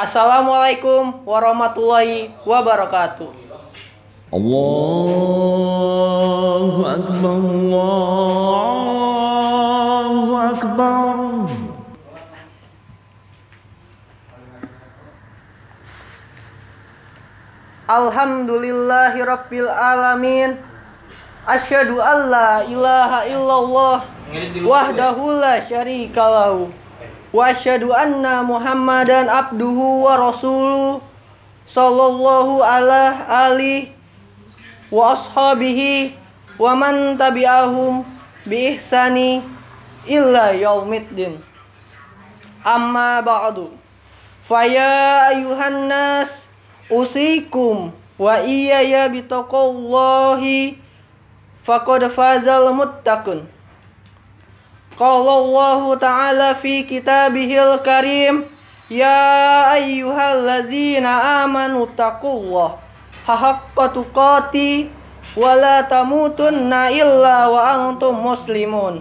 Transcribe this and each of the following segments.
Assalamualaikum warahmatullahi wabarakatuh. Allahu Akbar, Allahu Akbar. Alhamdulillahi rabbil alamin. Asyhadu an la ilaha illallah wahdahu la syarika lahu wa asyhadu anna Muhammadan abduhu wa rasuluh sallallahu ala alihi wa ashabihi wa man tabi'ahum bi ihsani illa yaumiddin. Amma ba'du. Faya ayuhan nas usikum wa iyaya bitaqwallahi faqad fazal muttaqun. Qala Allahu ta'ala fi kitabihil karim, ya ayyuhallazina amanu taqullaha haqqa tuqati wa la tamutunna illa wa antum muslimun.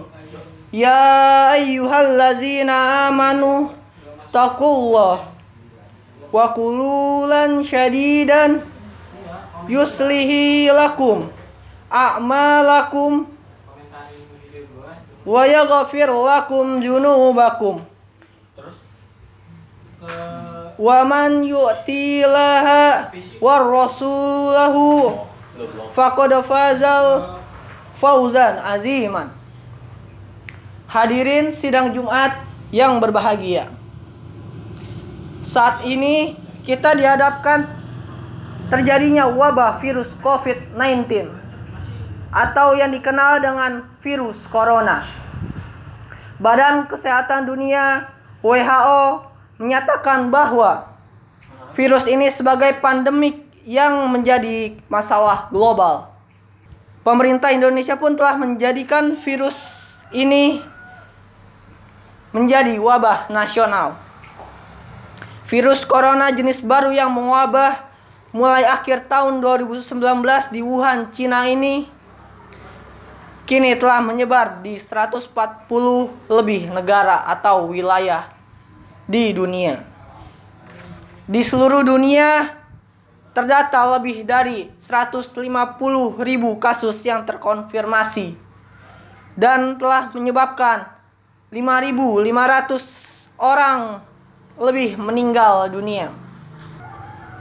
Ya ayyuhallazina amanu taqullaha wa qululan syadidan yuslihi lakum a'malakum wa yaghfir lakum junubakum wa man yu'tilaha war rasulahu faqad fazal fauzan aziman. Hadirin sidang Jumat yang berbahagia, saat ini kita dihadapkan terjadinya wabah virus COVID-19 atau yang dikenal dengan virus corona. Badan Kesehatan Dunia WHO menyatakan bahwa virus ini sebagai pandemik yang menjadi masalah global. Pemerintah Indonesia pun telah menjadikan virus ini menjadi wabah nasional. Virus corona jenis baru yang mewabah mulai akhir tahun 2019 di Wuhan, Cina ini kini telah menyebar di 140 lebih negara atau wilayah di dunia. Di seluruh dunia terdata lebih dari 150.000 kasus yang terkonfirmasi dan telah menyebabkan 5.500 orang lebih meninggal dunia.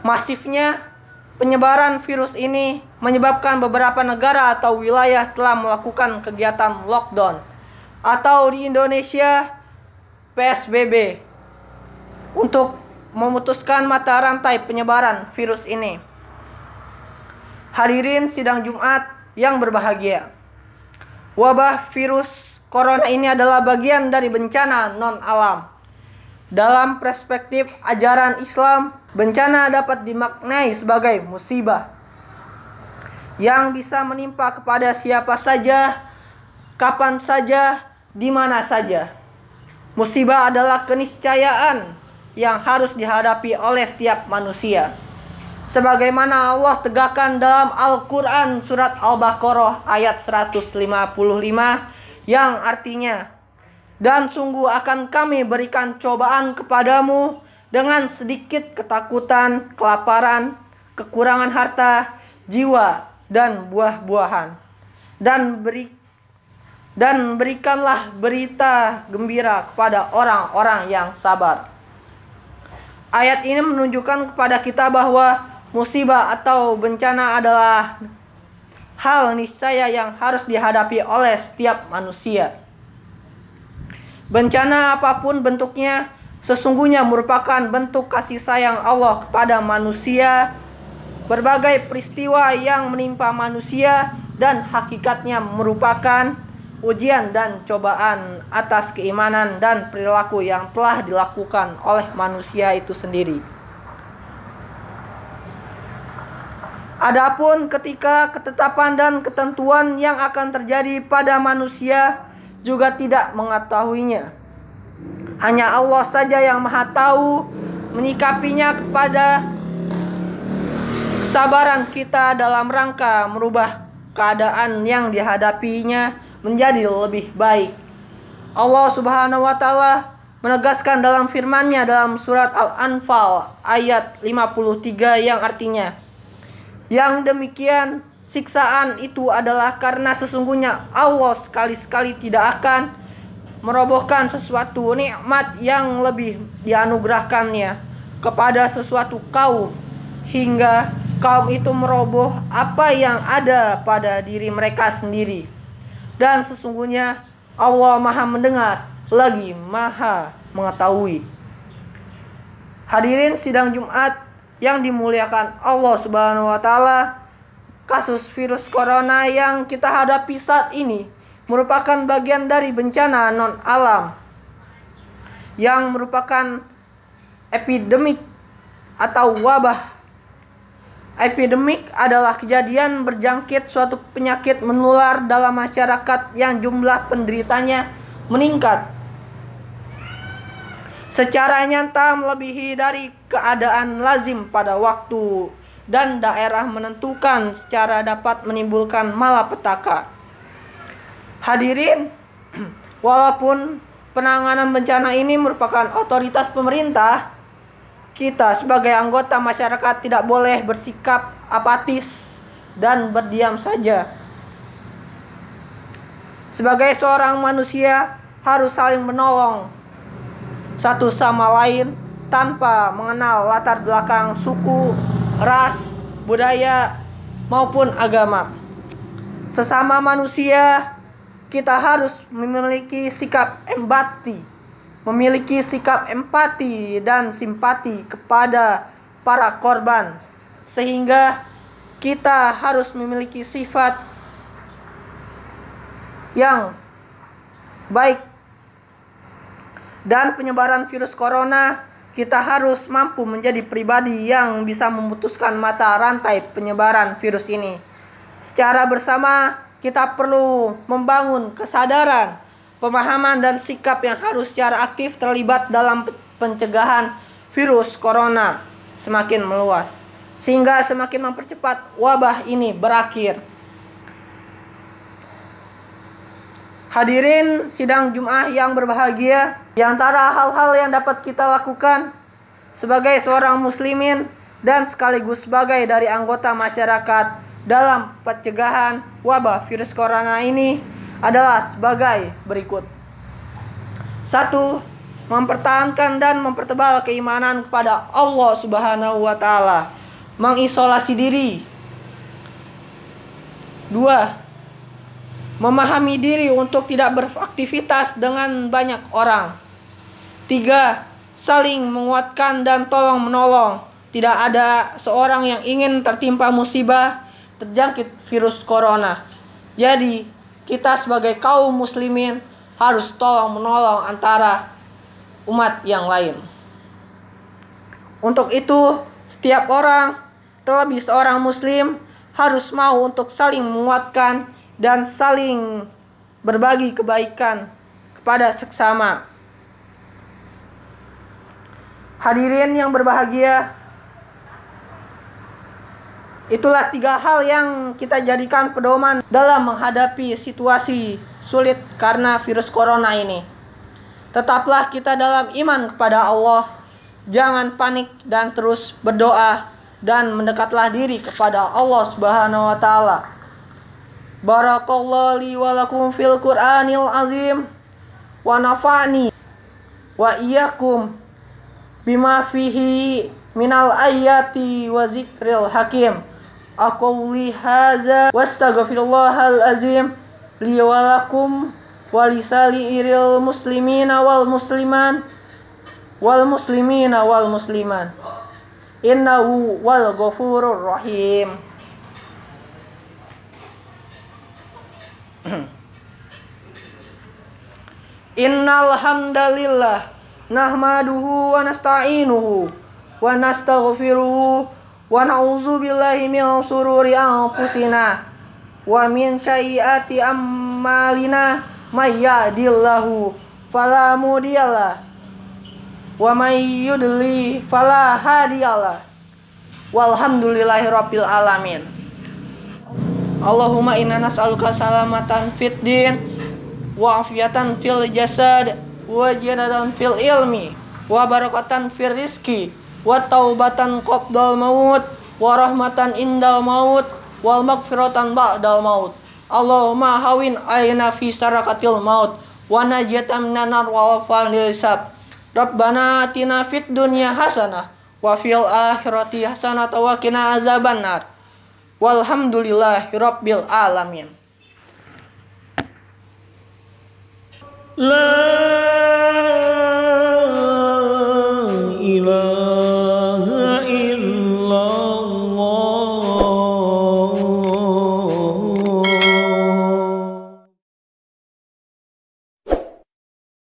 Masifnya penyebaran virus ini menyebabkan beberapa negara atau wilayah telah melakukan kegiatan lockdown atau di Indonesia PSBB untuk memutuskan mata rantai penyebaran virus ini. Hadirin sidang Jumat yang berbahagia, wabah virus corona ini adalah bagian dari bencana non-alam. Dalam perspektif ajaran Islam, bencana dapat dimaknai sebagai musibah yang bisa menimpa kepada siapa saja, kapan saja, di mana saja. Musibah adalah keniscayaan yang harus dihadapi oleh setiap manusia. Sebagaimana Allah tegakkan dalam Al-Quran surat Al-Baqarah ayat 155 yang artinya, dan sungguh akan kami berikan cobaan kepadamu dengan sedikit ketakutan, kelaparan, kekurangan harta, jiwa, dan buah-buahan. Dan berikanlah berita gembira kepada orang-orang yang sabar. Ayat ini menunjukkan kepada kita bahwa musibah atau bencana adalah hal niscaya yang harus dihadapi oleh setiap manusia. Bencana apapun bentuknya sesungguhnya merupakan bentuk kasih sayang Allah kepada manusia. Berbagai peristiwa yang menimpa manusia dan hakikatnya merupakan ujian dan cobaan atas keimanan dan perilaku yang telah dilakukan oleh manusia itu sendiri. Adapun ketika ketetapan dan ketentuan yang akan terjadi pada manusia juga tidak mengetahuinya. Hanya Allah saja yang Maha Tahu menyikapinya kepada kesabaran kita dalam rangka merubah keadaan yang dihadapinya menjadi lebih baik. Allah Subhanahu wa taala menegaskan dalam firman-Nya dalam surat Al-Anfal ayat 53 yang artinya, yang demikian siksaan itu adalah karena sesungguhnya Allah sekali-sekali tidak akan merobohkan sesuatu nikmat yang lebih dianugerahkannya kepada sesuatu kaum hingga kaum itu meroboh apa yang ada pada diri mereka sendiri. Dan sesungguhnya Allah Maha mendengar lagi Maha mengetahui. Hadirin sidang Jumat yang dimuliakan Allah Subhanahu wa taala, kasus virus corona yang kita hadapi saat ini merupakan bagian dari bencana non alam yang merupakan epidemik atau wabah. Epidemik adalah kejadian berjangkit suatu penyakit menular dalam masyarakat yang jumlah penderitanya meningkat secara nyata melebihi dari keadaan lazim pada waktu dan daerah menentukan secara dapat menimbulkan malapetaka. Hadirin, walaupun penanganan bencana ini merupakan otoritas pemerintah, kita sebagai anggota masyarakat tidak boleh bersikap apatis dan berdiam saja. Sebagai seorang manusia harus saling menolong satu sama lain tanpa mengenal latar belakang suku, ras, budaya, maupun agama. Sesama manusia, kita harus memiliki sikap empati dan simpati kepada para korban, sehingga kita harus memiliki sifat yang baik. Dan penyebaran virus corona, kita harus mampu menjadi pribadi yang bisa memutuskan mata rantai penyebaran virus ini. Secara bersama, kita perlu membangun kesadaran, pemahaman, dan sikap yang harus secara aktif terlibat dalam pencegahan virus corona semakin meluas, sehingga semakin mempercepat wabah ini berakhir. Hadirin sidang Jumat yang berbahagia, di antara hal-hal yang dapat kita lakukan sebagai seorang muslimin dan sekaligus sebagai dari anggota masyarakat dalam pencegahan wabah virus corona ini adalah sebagai berikut. 1. Mempertahankan dan mempertebal keimanan kepada Allah Subhanahu wa taala, mengisolasi diri. 2. Memahami diri untuk tidak beraktivitas dengan banyak orang. 3. Saling menguatkan dan tolong menolong. Tidak ada seorang yang ingin tertimpa musibah terjangkit virus corona. Jadi, kita sebagai kaum muslimin harus tolong menolong antara umat yang lain. Untuk itu, setiap orang, terlebih seorang muslim, harus mau untuk saling menguatkan dan saling berbagi kebaikan kepada sesama. Hadirin yang berbahagia, itulah 3 hal yang kita jadikan pedoman dalam menghadapi situasi sulit karena virus corona ini. Tetaplah kita dalam iman kepada Allah, jangan panik dan terus berdoa dan mendekatlah diri kepada Allah Subhanahu wa taala. Barakallahu li wa lakum fil Qur'anil azim wa nafa'ni wa iyyakum bima fihi minal ayati wa zikril hakim. Aqulu hadza wastaghfirullahal azim li wa lakum wa lisairil muslimina wal musliman wal muslimina wal musliman. Innahu wal ghafurur rahim. Innal hamdalillah nahmaduhu wa nasta'inuhu wa nastaghfiruhu wa na'udzu billahi min shururi anfusina wa min sayyiati a'malina may yahdihillahu fala mudhiyalah wa may yudlil fala hadiyalah. Walhamdulillahirabbil alamin. Allahumma inna nas'aluka salamatan fid din wa afiyatan fil jasad wa ziyadatan fil ilmi wa barakatan fir rizki wa taubatan qabdal maut wa rahmatan indal maut wal maghfiratan ba'dal maut. Allahumma hawin aina fi sarakatil maut wa najatan minan nar wal fal hisab. Rabbana atina fid dunya hasanah wa fil akhirati hasanah wa qina azabannar. Walhamdulillahirabbil alamin. La